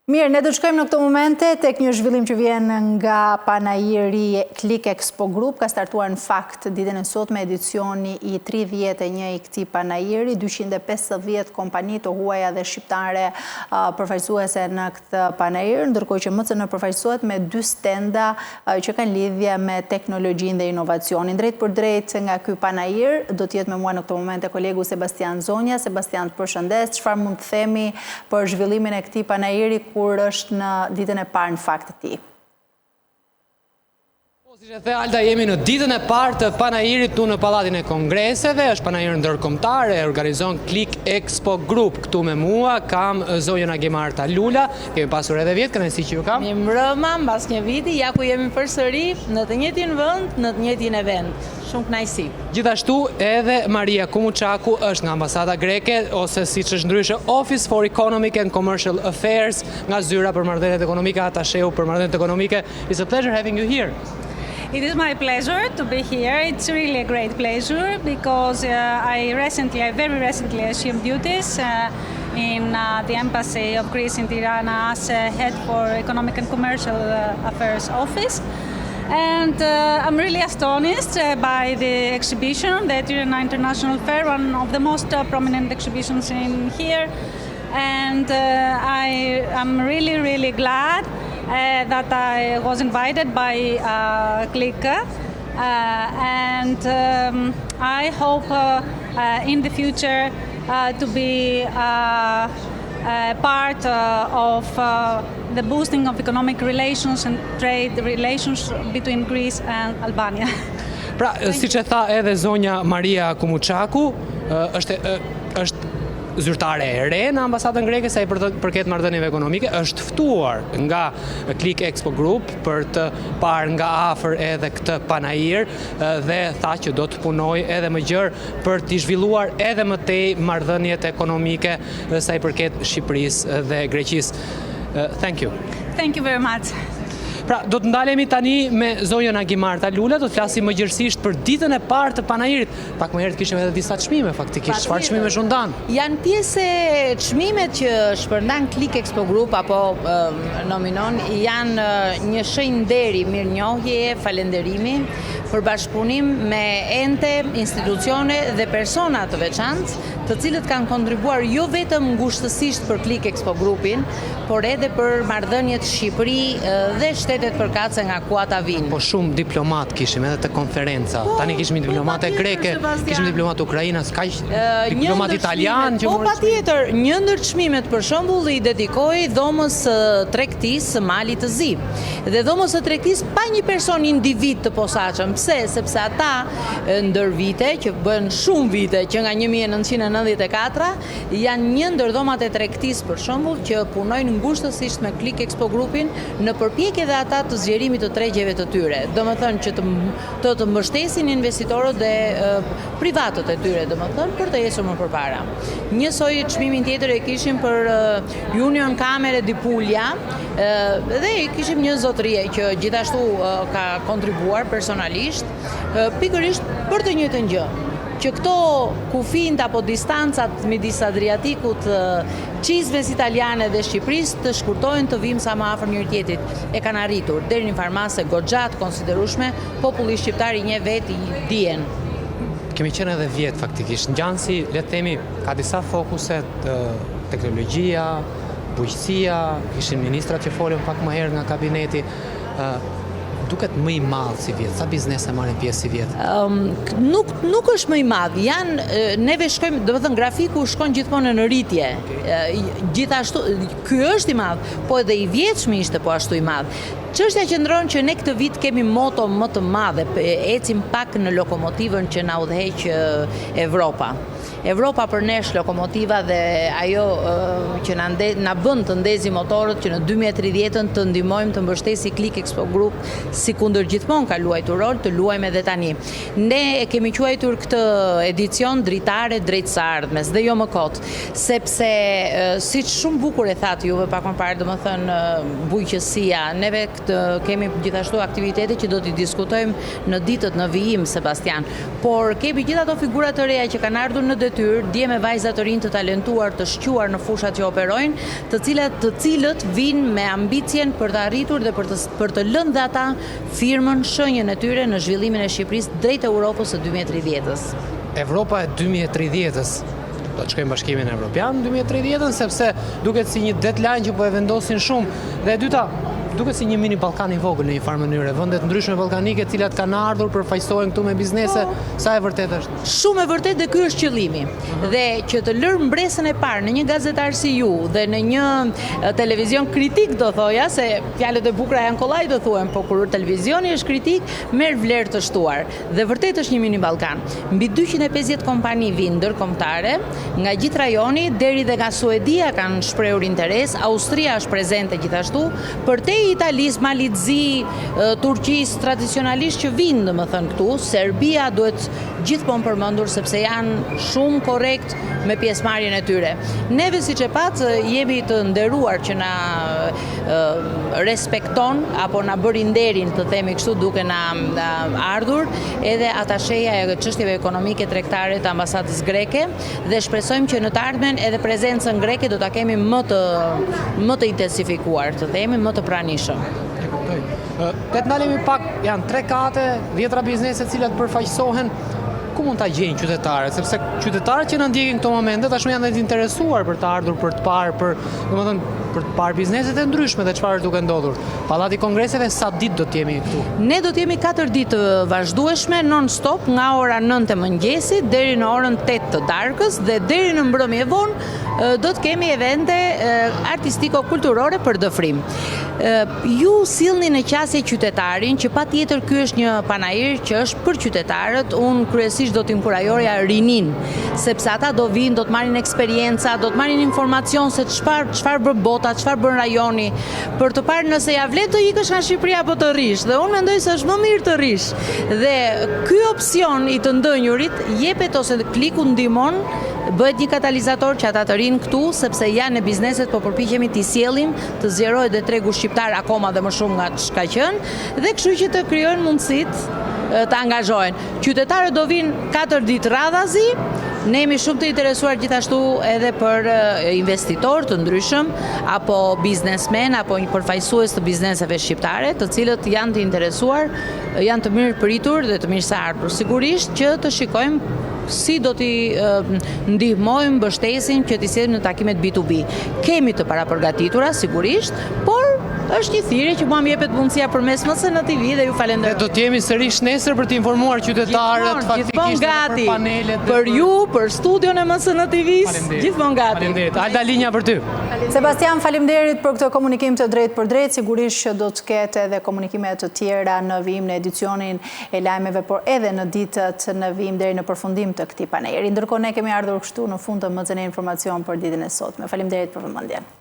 Mirë, ne do të shkojmë në këto momente tek një zhvillim që vjen nga panajiri Click Expo Group. Ka startuar në fakt ditën e sotme edicioni i 31 i këtij panajiri, 250 kompani të huaja dhe shqiptare përfaqësuese në këtë panajir, ndërkohë që MCN përfaqësohet me 2 stenda që kanë lidhje me teknologjinë dhe inovacionin. Drejt për drejt nga ky panajir do të jetë me mua në këto momente kolegu Sebastian Zonja. Sebastian, përshëndes, çfarë mund të themi për zhvillimin e këtij panajiri kur është në ditën e parë në fakt të tij? Si që the Alda, jemi në ditën e parë të panajirit tu në Pallatin e Kongreseve. Është panajir ndërkombëtar, e organizon Click Expo Group. Këtu me mua kam zonjën Agimarta Lula. Kemi pasur edhe vjet, kënaqësi që ju kam. Mirëmbrëma, mbas një viti, ja ku jemi përsëri në të njëjtin vend, në të njëjtin event. Shumë kënaqësi. Gjithashtu edhe Maria Kumuçaku është nga ambasada greke, ose siç është ndryshe Office for Economic and Commercial Affairs, nga zyra për marrëdhëniet ekonomike, atasheu për marrëdhëniet ekonomike. It's a pleasure having you here. It is my pleasure to be here. It's really a great pleasure because I very recently assumed duties in the Embassy of Greece in Tirana as head for Economic and Commercial Affairs Office. And I'm really astonished by the exhibition, the Tirana International Fair, one of the most prominent exhibitions in here. And I'm really, really glad that I was invited by Click, and I hope in the future to be part of the boosting of economic relations and trade relations between Greece and Albania. Pra, siç e tha edhe zonja Maria Kumuçaku, është zyrtare e re në ambasadën greke sa i përket marrëdhënieve ekonomike, është ftuar nga Click Expo Group për të parë nga afër edhe këtë panajir dhe tha që do të punojë edhe më gjerë për të zhvilluar edhe më tej marrëdhëniet ekonomike sa i përket Shqipërisë dhe Greqisë. Thank you. Thank you very much. Pra, do të ndalemi tani me zonjën Agimarta Lula, do të flasim më gjërësisht për ditën e parë të panajirit. Pak më herët kishim edhe disa çmime faktikisht. Çfarë çmime shundan? Janë pjesë e çmimet që shpërndan Click Expo Group apo nominon, janë një shenjë nderi, mirënjohje, falënderimi për bashkëpunim me ente, institucione dhe persona të veçantë, të cilët kanë kontribuar jo vetëm ngushtësisht për Click Expo Groupin, por edhe për marrëdhëniet Shqipëri dhe shtetet përkatëse nga kuata vinë. Po shumë diplomat kishim edhe të konferenca. Tani kishim diplomatë greke, kishim diplomatë ukrainas, kaq diplomat italian që patjetër, një ndër çmimet për shembull i dedikoi dhomës së tregtisë së Malit të Zi. Dhe dhomës së tregtisë pa një person individ të posaçëm. Pse? Sepse ata ndër vite, që bën shumë vite, që nga 1994 janë një ndër dhomat e tregtisë për shembull që punojnë ngushtësisht me Click Expo Groupin në përpjekje dhe ata të zgjerimit të tregjeve të tyre. Domethënë që të mbështesin investitorët dhe privatët e tyre, domethënë për të ecur më përpara. Njësoj çmimin tjetër e kishim për Union Camere di Puglia dhe kishim një zotërie që gjithashtu ka kontribuar personalisht pikërisht për të njëjtën gjë. Që këto kufijt apo distancat midis Adriatikut, çizmes italiane dhe Shqipërisë të shkurtohen, të vijmë sa më afër njëri tjetrit. E kanë arritur deri në farmase goxha të konsiderueshme, populli shqiptar i njeh vetë, i dihen. Kemi qenë edhe vjet faktikisht. Ngjansi, le të themi, ka disa fokuse, teknologjia, bujqësia, kishin ministrat që folën pak më herë nga kabineti. Duket më i madh si vjet. Sa biznese marrin pjesë si vjet? Nuk është më i madh. Neve shkojmë, domethënë grafiku shkon gjithmonë në rritje. Gjithashtu, ky është i madh, po edhe i vjetshmi ishte po ashtu i madh. Çështja qëndron që ne këtë vit kemi moto më të madhe, ecim pak në lokomotivën që na udhëheq Evropa. Evropa për nesh lokomotiva dhe ajo që na bën të ndezi motorët që në 2030 të ndihmojmë të mbështesi Click Expo Group si kundër gjithmonë ka luajtur rol, të luajmë edhe tani. Ne e kemi quajtur këtë edicion dritare drejt së ardhmes dhe jo më kot, sepse siç shumë bukur e thatë juve pak më parë, domethënë bujqësia, neve kemi gjithashtu aktivitete që do t'i diskutojmë në ditët në vijim, Sebastian. Por kemi gjithë ato figura të reja që kanë ardhur në detyrë, dje me vajza të rinj të talentuar, të shquar në fushat që operojnë, të cilët vinë me ambicien për të arritur dhe për të lënë dhe ata firmën, shenjën e tyre në zhvillimin e Shqipërisë drejt Europës së 2030-s. Evropa e 2030-s. Do të shkojmë Bashkimin Evropian 2030-ën, sepse duket si një deadline që po e vendosin shumë. Dhe e dyta, duket si një mini Ballkan i vogël në një farë mënyrë. Vendet ndryshme ballkanike, të cilat kanë ardhur përfaqësohen këtu me biznese, sa e vërtet është? Shumë e vërtet, dhe ky është qëllimi. Dhe që të lërë mbresën e parë në një gazetar si ju dhe në një televizion kritik, do thoja, se fjalët e bukura janë kollaj, do thuhem, po kur televizioni është kritik, merr vlerë të shtuar. Dhe vërtet është një mini Ballkan. Mbi 250 kompani vinë ndërkombëtare, nga gjithë rajoni, deri dhe nga Suedia kanë shprehur interes, Austria është prezente gjithashtu, përtej Italis, Malizzi, Turqis, tradicionalisht që vinë, domethënë këtu, Serbia duhet gjithmonë përmendur sepse janë shumë korrekt me pjesëmarrjen e tyre. Neve siç e pat jemi të nderuar që na respekton apo na bëri nderin, të themi kështu, duke na ardhur edhe atasheja e çështjeve ekonomike tregtare të ambasadës greke dhe shpresojmë që në të ardhmen edhe prezencën greke do ta kemi më të intensifikuar, të themi më të pranishëm. Të ndalemi pak, janë 3 kate, 10 biznese të cilat përfaqësohen. Ku mund ta gjejnë qytetarët? Sepse qytetarët që na ndjekin këto momente tashmë janë të interesuar për të ardhur për të parë, për të parë bizneset e ndryshme dhe çfarë është duke ndodhur. Pallati Kongreseve, sa ditë do të jemi këtu? Ne do të jemi 4 ditë të vazhdueshme non-stop nga ora 9 e mëngjesit deri në orën 8 të darkës dhe deri në mbrëmje vonë do të kemi evente artistiko-kulturore për dëfrim. Ju sillni në qasje qytetarin, që patjetër ky është një panair që është për qytetarët. Unë kryesisht do t'inkurajoja rinin, sepse ata do vinë, do të marrin eksperjenca, do të marrin informacion se çfarë bën bota, çfarë bën rajoni, për të parë nëse ja vlen të ikësh nga Shqipëria apo të rish. Dhe unë mendoj se është më mirë të rish. Dhe ky opsion i të ndënjurit jepet ose kliku ndihmon, bëhet një katalizator që ata të rinë këtu, sepse janë në bizneset, po përpiqemi t'i sjellim, të zgjerohet dhe tregu shqiptar akoma dhe më shumë nga ç'ka qenë, dhe kështu që të krijojnë mundësitë të angazhohen. Qytetarët do vinë 4 ditë radhazi. Ne jemi shumë të interesuar gjithashtu edhe për investitorë të ndryshëm, apo biznesmen, apo një përfaqësues të bizneseve shqiptare, të cilët janë të interesuar, janë të mirë pritur dhe të mirë se ardhur. Sigurisht që të shikojmë si do t'i ndihmojmë, mbështesim që t'i sjellim në takimet B2B. Kemi të parapërgatitura, sigurisht, por është një thirrje që mua më jepet mundësia përmes MSN TV dhe ju falenderoj. Do të jemi sërish nesër për të informuar qytetarët faktikisht për panelet. Për ju, për studion e MSN TV-s, gjithmonë gati. Faleminderit. Alda linja për ty. Sebastian, faleminderit për këtë komunikim të drejtë për drejtë. Sigurisht që do të ketë edhe komunikime të tjera në vijim në edicionin e lajmeve, por edhe në ditët në vijim deri në përfundim të këtij paneli. Ndërkohë ne kemi ardhur kështu në fund të MCN informacion për ditën e sotme. Faleminderit për vëmendjen.